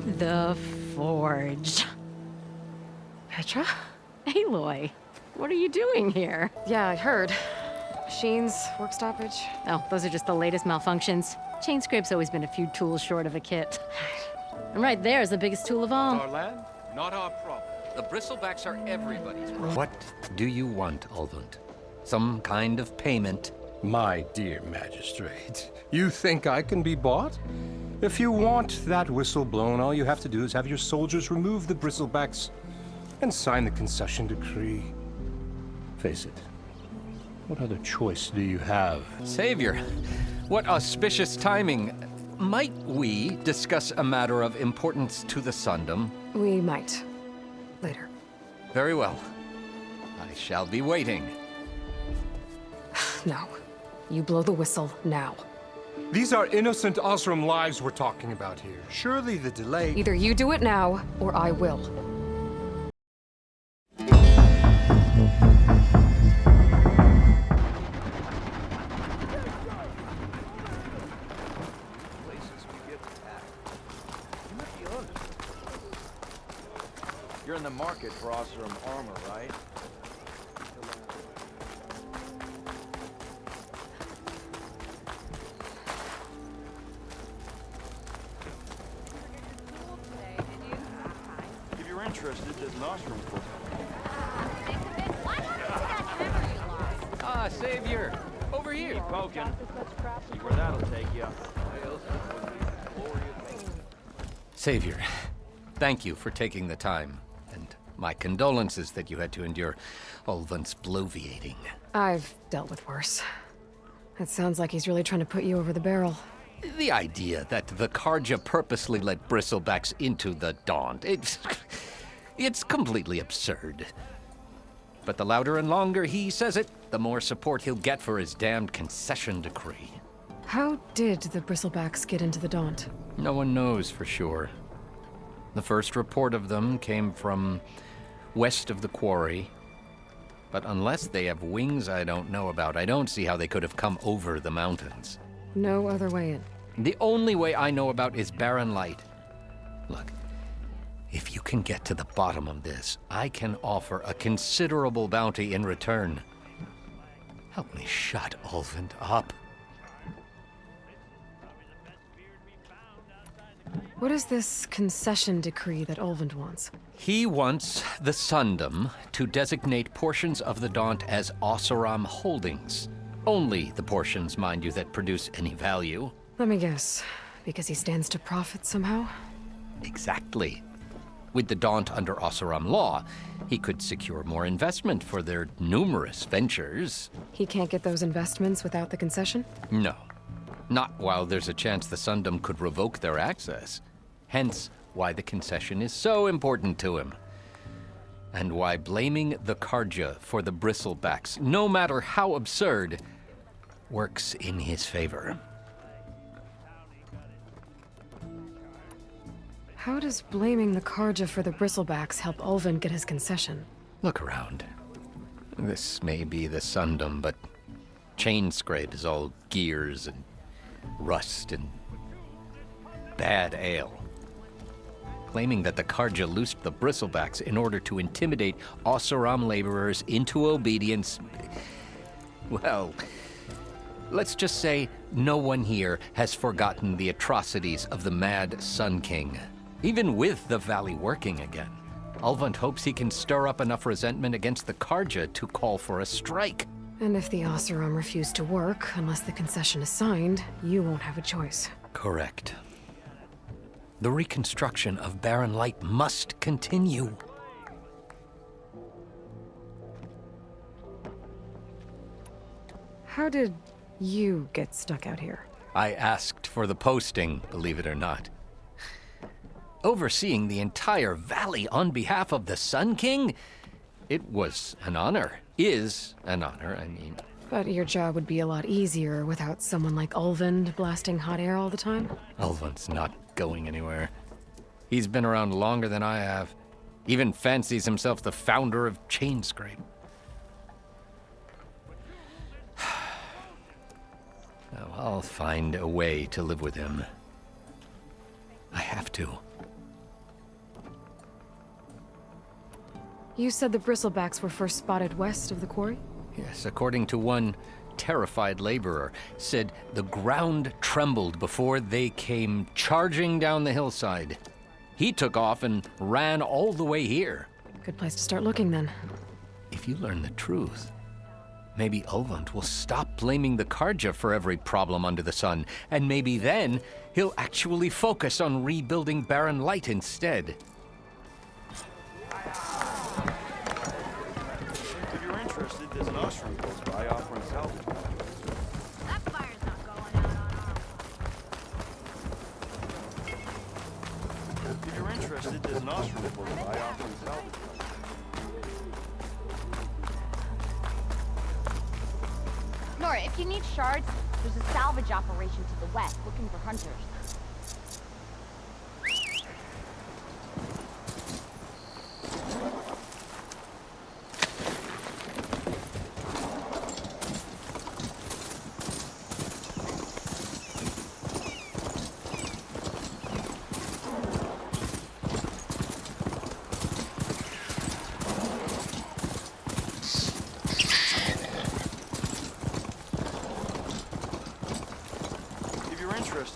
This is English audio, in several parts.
Inside the forge. Petra? Aloy, what are you doing here? Yeah, I heard. Machines, work stoppage. Oh, those are just the latest malfunctions. Chain scrape's always been a few tools short of a kit. And right there's the biggest tool of all. Our land, not our problem. The Bristlebacks are everybody's problem. What do you want, Ulvund? Some kind of payment? My dear magistrate, you think I can be bought? If you want that whistle blown, all you have to do is have your soldiers remove the Bristlebacks and sign the concession decree. Face it, what other choice do you have? Savior, what auspicious timing. Might we discuss a matter of importance to the Sundom? We might. Later. Very well. I shall be waiting. No. You blow the whistle now. These are innocent Oseram lives we're talking about here. Surely the delay... Either you do it now, or I will. You're in the market for Oseram armor, right? If you're interested, there's an Oseram book. Ah, Savior! Over here! Keep poking. See where that'll take you. Savior, thank you for taking the time. And my condolences that you had to endure Ulvund's bloviating. I've dealt with worse. It sounds like he's really trying to put you over the barrel. The idea that the Carja purposely let Bristlebacks into the Daunt, it's completely absurd. But the louder and longer he says it, the more support he'll get for his damned concession decree. How did the Bristlebacks get into the Daunt? No one knows for sure. The first report of them came from west of the quarry. But unless they have wings I don't know about, I don't see how they could have come over the mountains. No other way in. The only way I know about is barren light. Look, if you can get to the bottom of this, I can offer a considerable bounty in return. Help me shut Ulvund up. What is this concession decree that Ulvund wants? He wants the Sundom to designate portions of the Daunt as Oseram holdings. Only the portions, mind you, that produce any value. Let me guess. Because he stands to profit somehow? Exactly. With the Daunt under Oseram law, he could secure more investment for their numerous ventures. He can't get those investments without the concession? No. Not while there's a chance the Sundom could revoke their access. Hence, why the concession is so important to him. And why blaming the Carja for the Bristlebacks, no matter how absurd, works in his favor. How does blaming the Carja for the Bristlebacks help Ulvund get his concession? Look around. This may be the Sundom, but chain scrape is all gears and rust and bad ale. Claiming that the Carja loosed the Bristlebacks in order to intimidate Oseram laborers into obedience. Well, let's just say no one here has forgotten the atrocities of the mad Sun King. Even with the valley working again, Ulvund hopes he can stir up enough resentment against the Carja to call for a strike. And if the Oseram refuse to work, unless the concession is signed, you won't have a choice. Correct. The reconstruction of barren light must continue. How did you get stuck out here? I asked for the posting, believe it or not. Overseeing the entire valley on behalf of the Sun King? It was an honor. Is an honor, I mean. But your job would be a lot easier without someone like Ulvund blasting hot air all the time? Ulvund's not going anywhere. He's been around longer than I have. Even fancies himself the founder of Chain Scrape. Now, I'll find a way to live with him. I have to. You said the Bristlebacks were first spotted west of the quarry? Yes, according to one terrified laborer, said the ground trembled before they came charging down the hillside. He took off and ran all the way here. Good place to start looking, then. If you learn the truth, maybe Ulvund will stop blaming the Carja for every problem under the sun, and maybe then he'll actually focus on rebuilding Barren Light instead. If you're interested, there's an Oseram close by offering salvage. That fire's not going out on our If you're interested, there's an Oseram close by offering salvage. Nora, if you need shards, there's a salvage operation to the west looking for hunters.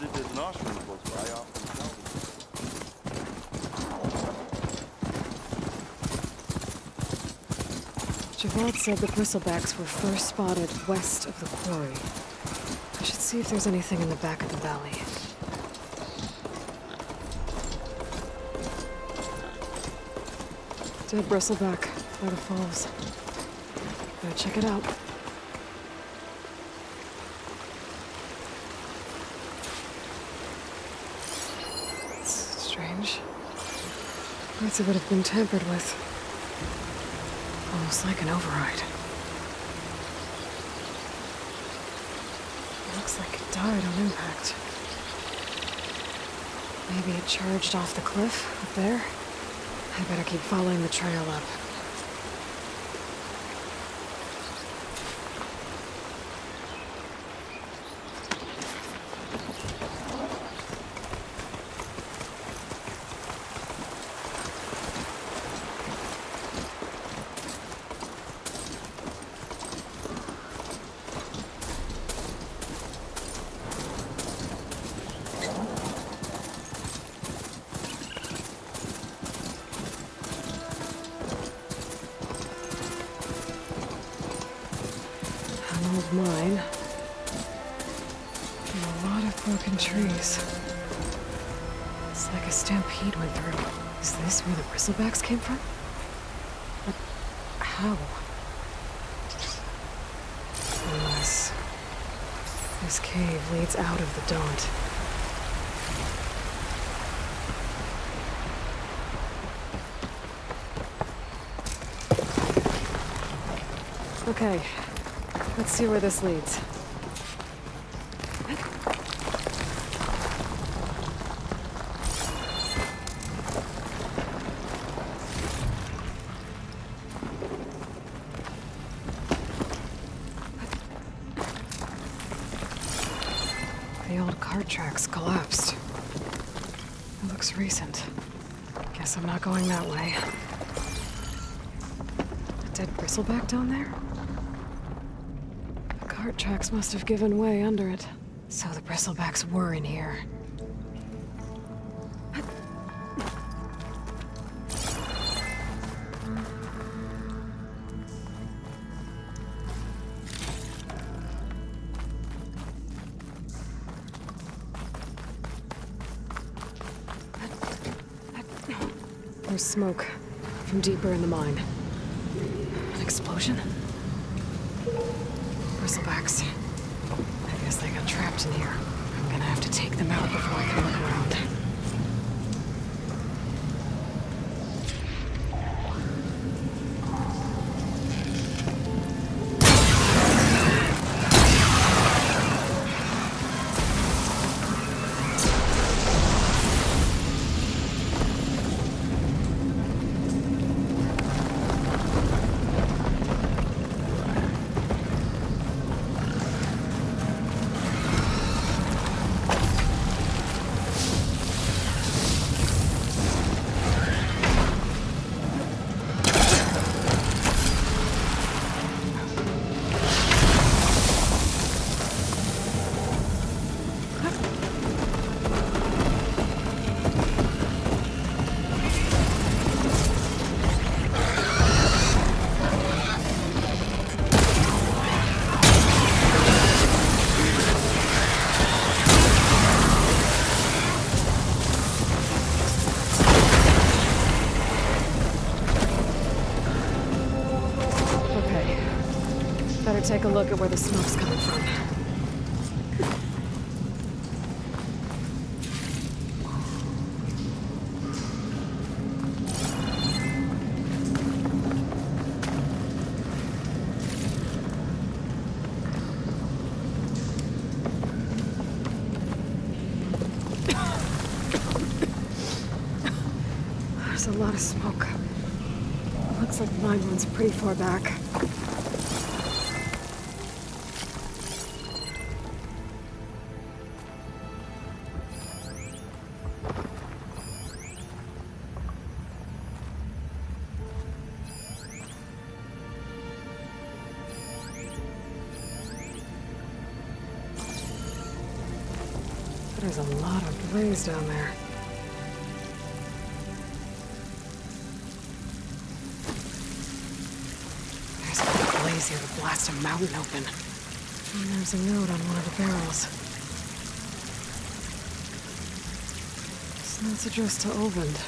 There's an Oseram close by offering salvage. Javod said the Bristlebacks were first spotted west of the quarry. I should see if there's anything in the back of the valley. Dead Bristleback by the falls. Gotta check it out. Strange. Parts of it have been tampered with. Almost like an override. Looks like it died on impact. Maybe it charged off the cliff up there? I better keep following the trail up. Mine. And a lot of broken trees. It's like a stampede went through. Is this where the Bristlebacks came from? But how? Unless this cave leads out of the Daunt. Okay. Let's see where this leads. The old cart tracks collapsed. It looks recent. Guess I'm not going that way. A dead Bristleback down there? Cart tracks must have given way under it. So the Bristlebacks were in here. There's smoke from deeper in the mine. An explosion? Bristlebacks. I guess they got trapped in here. I'm gonna have to take them out before I can look around. Better take a look at where the smoke's coming from. There's a lot of smoke. Looks like mine runs pretty far back. There's a lot of blaze down there. There's a blaze here to blast a mountain open. And there's a note on one of the barrels. This note's addressed to Ulvund.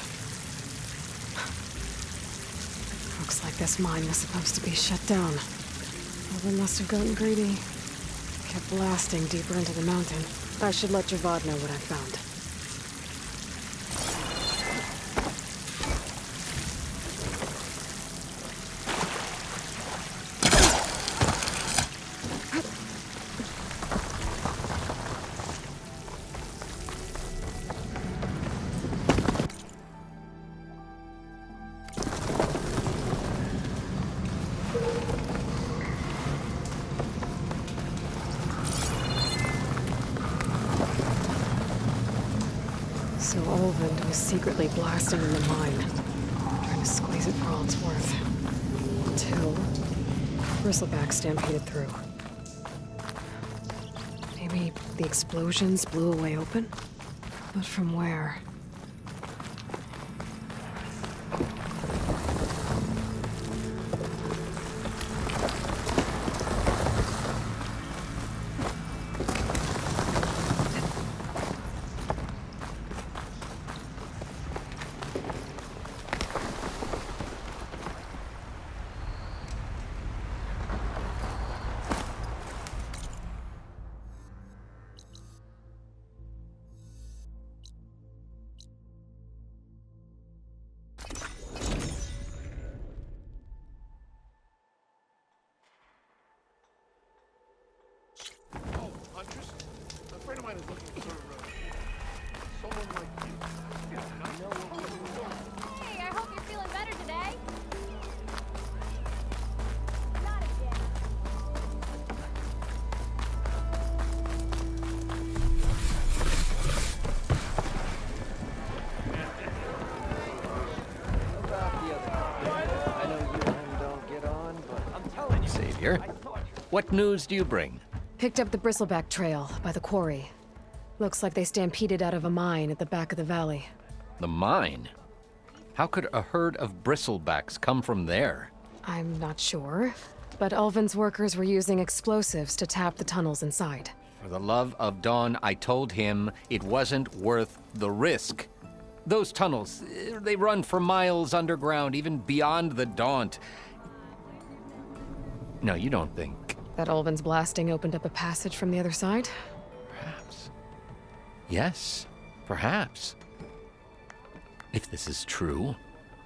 Looks like this mine was supposed to be shut down. Ulvund must have gotten greedy. Kept blasting deeper into the mountain. I should let Javad know what I found. So Ulvund was secretly blasting in the mine, trying to squeeze it for all it's worth. Until Bristleback stampeded through. Maybe the explosions blew a way open? But from where? Huntress? A friend of mine is looking for someone like you. I know what we're doing. Hey, I hope you're feeling better today. Not again. About the other guy. I know you and him don't get on, but I'm telling you. Savior, what news do you bring? Picked up the Bristleback trail by the quarry. Looks like they stampeded out of a mine at the back of the valley. The mine? How could a herd of Bristlebacks come from there? I'm not sure, but Ulvund's workers were using explosives to tap the tunnels inside. For the love of Dawn, I told him it wasn't worth the risk. Those tunnels, they run for miles underground, even beyond the Daunt. No, you don't think... That Ulvund's blasting opened up a passage from the other side? Perhaps. Yes, perhaps. If this is true,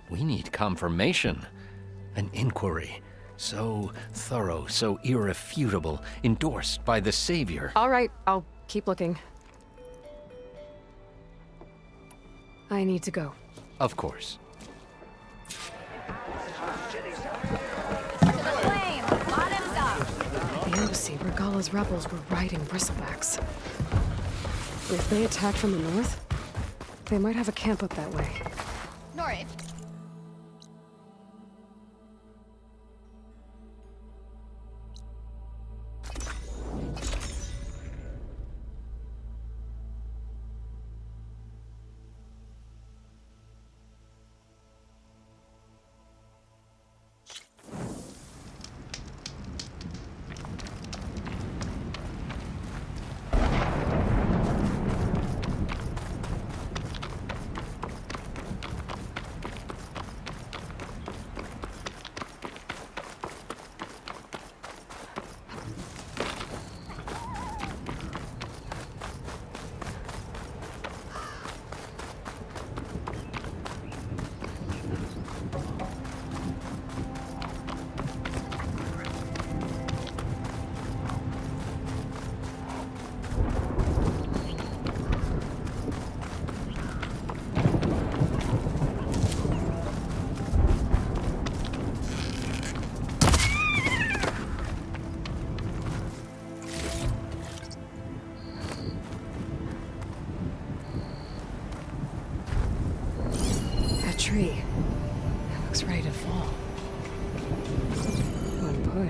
we need confirmation. An inquiry. So thorough, so irrefutable, endorsed by the Savior. All right, I'll keep looking. I need to go. Of course. To the flame! Bottoms up! The embassy, Regala's rebels were riding Bristlebacks. If they attack from the north, they might have a camp up that way. Nora, if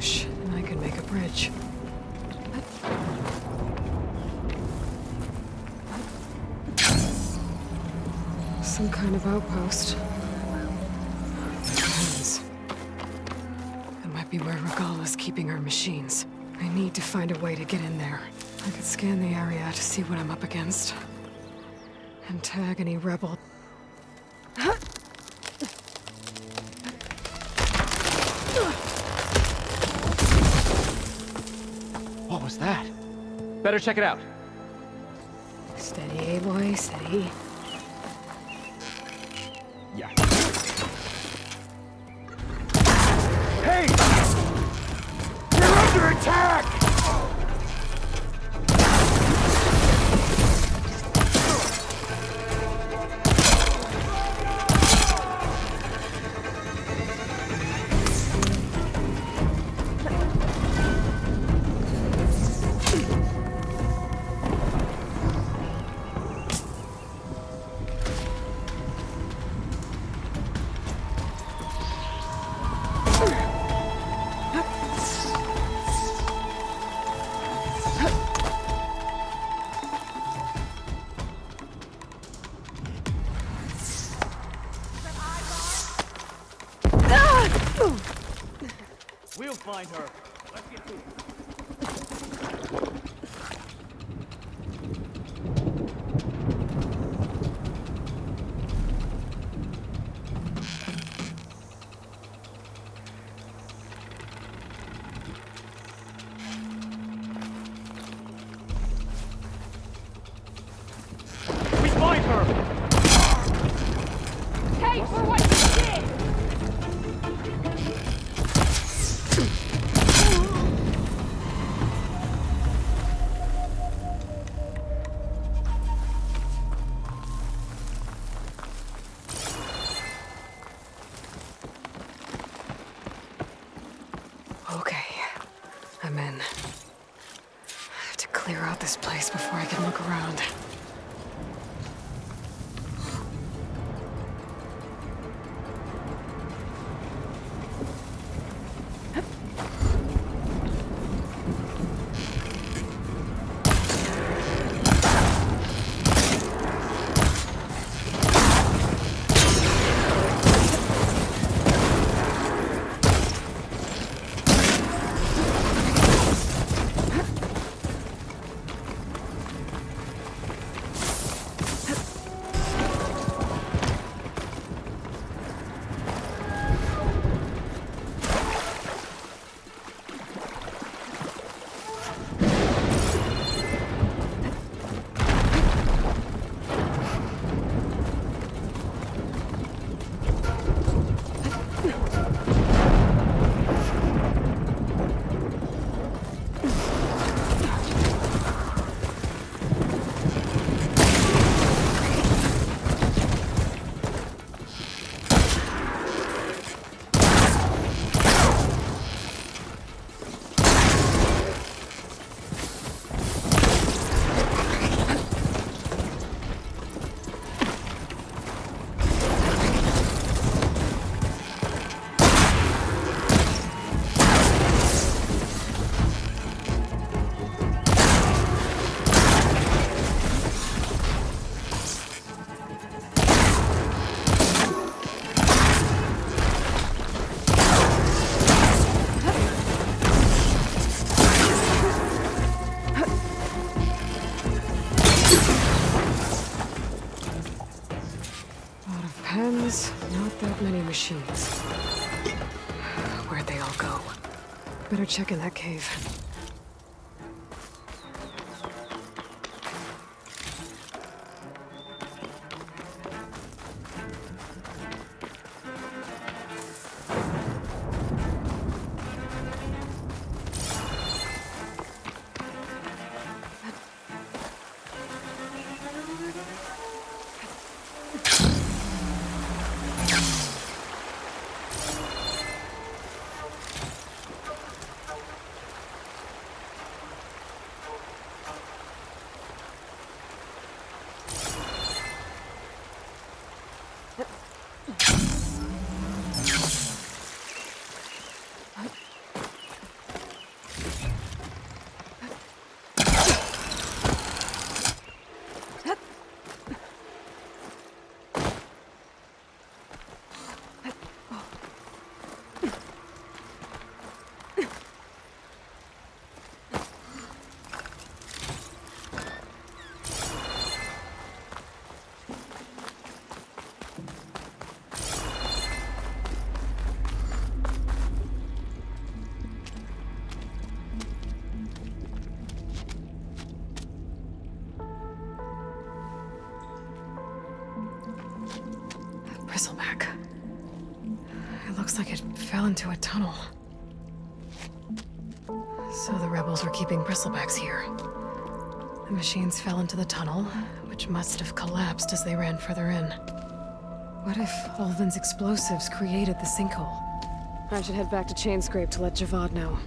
push, and I can make a bridge. Some kind of outpost. Depends. That might be where Regala's keeping her machines. I need to find a way to get in there. I could scan the area to see what I'm up against. And tag any rebel. What was that? Better check it out. Steady, Aloy, steady. Yeah. Hey! You're under attack! We'll find her. Let's get to it. We find her! Hey, for what you did! Okay, I'm in. I have to clear out this place before I can look around. Not that many machines. Where'd they all go? Better check in that cave. like it fell into a tunnel. So the rebels were keeping Bristlebacks here. The machines fell into the tunnel, which must have collapsed as they ran further in. What if Ulvund's explosives created the sinkhole? I should head back to Chainscrape to let Javad know.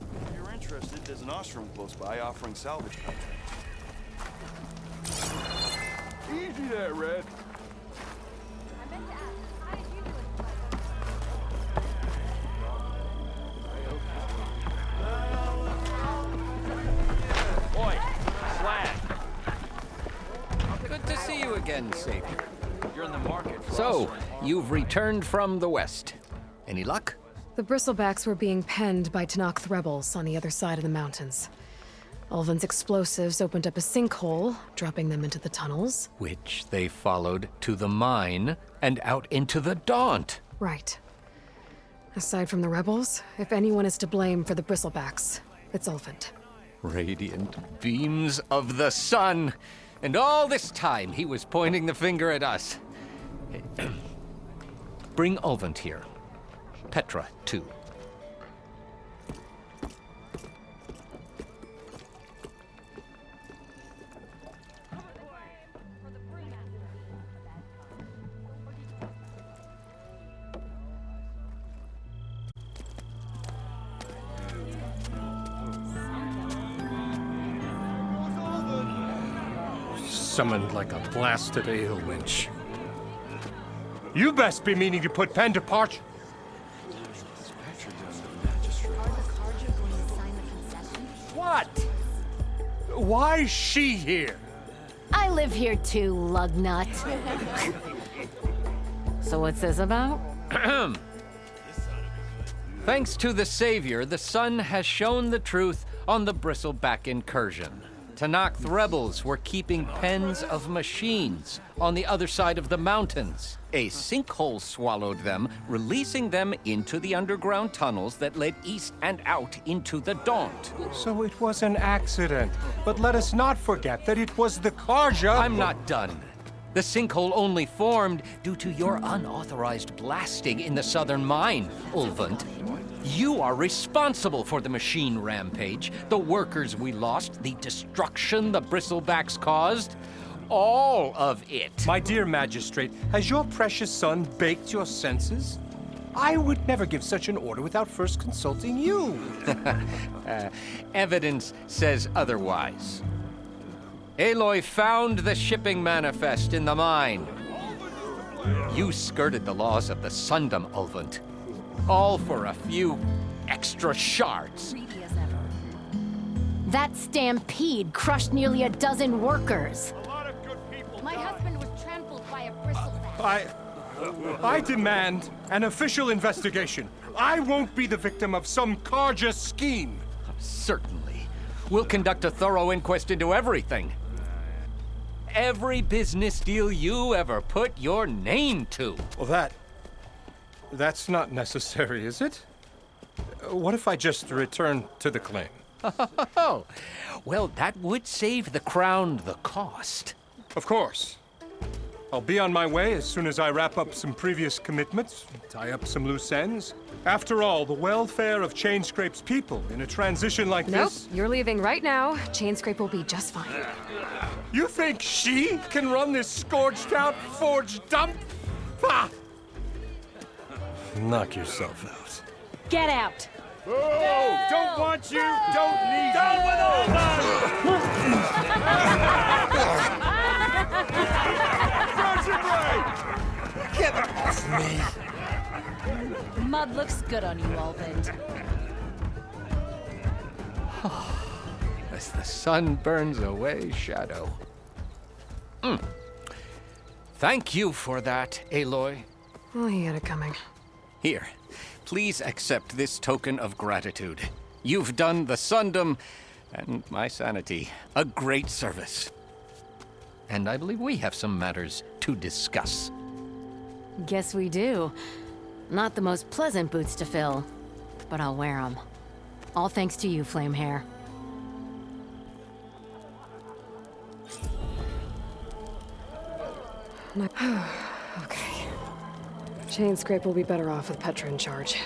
If you're interested, there's an Oseram close by offering salvage contracts. Easy there, Red. I meant to ask, how did you do it? Oi, slag. Good to see you again, Savior. You're in the market for So, Oseram. you've returned from the west. Any luck? The Bristlebacks were being penned by Tenakth rebels on the other side of the mountains. Ulvund's explosives opened up a sinkhole, dropping them into the tunnels. Which they followed to the mine and out into the Daunt. Right. Aside from the rebels, if anyone is to blame for the Bristlebacks, it's Ulvund. Radiant beams of the sun. And all this time he was pointing the finger at us. Bring Ulvund here. Petra, too. Summoned like a blasted ale winch. You best be meaning to put pen to parch. Carja going to sign the concession? What? Why's she here? I live here too, lugnut. So what's this about? Thanks to the Savior, the sun has shown the truth on the Bristleback incursion. Tenakth rebels were keeping pens of machines on the other side of the mountains. A sinkhole swallowed them, releasing them into the underground tunnels that led east and out into the Daunt. So it was an accident. But let us not forget that it was the Carja. I'm not done. The sinkhole only formed due to your unauthorized blasting in the southern mine, Ulvund. You are responsible for the machine rampage, the workers we lost, the destruction the Bristlebacks caused. All of it. My dear magistrate, has your precious son baked your senses? I would never give such an order without first consulting you. Evidence says otherwise. Aloy found the shipping manifest in the mine. You skirted the laws of the Sundom, Ulvund. All for a few extra shards. Greedy as ever. That stampede crushed nearly a dozen workers. A lot of good people. My husband was trampled by a bristleback. I demand an official investigation. I won't be the victim of some Carja scheme. Certainly. We'll conduct a thorough inquest into everything. Every business deal you ever put your name to. Well, that's not necessary, is it? What if I just return to the claim? Oh, well, that would save the crown the cost. Of course. I'll be on my way as soon as I wrap up some previous commitments, tie up some loose ends. After all, the welfare of Chainscrape's people in a transition like Nope, this... you're leaving right now. Chainscrape will be just fine. You think she can run this scorched-out forged dump? Ha! Knock yourself out. Get out! Oh, don't want you, don't need Down with Get off me! Mud looks good on you, Ulvund. As the sun burns away shadow. Thank you for that, Aloy. Well, he had it coming. Here, please accept this token of gratitude. You've done the Sundom And my sanity. A great service. And I believe we have some matters to discuss. Guess we do. Not the most pleasant boots to fill, but I'll wear them. All thanks to you, Flamehair. Okay. Chain Scrape will be better off with Petra in charge.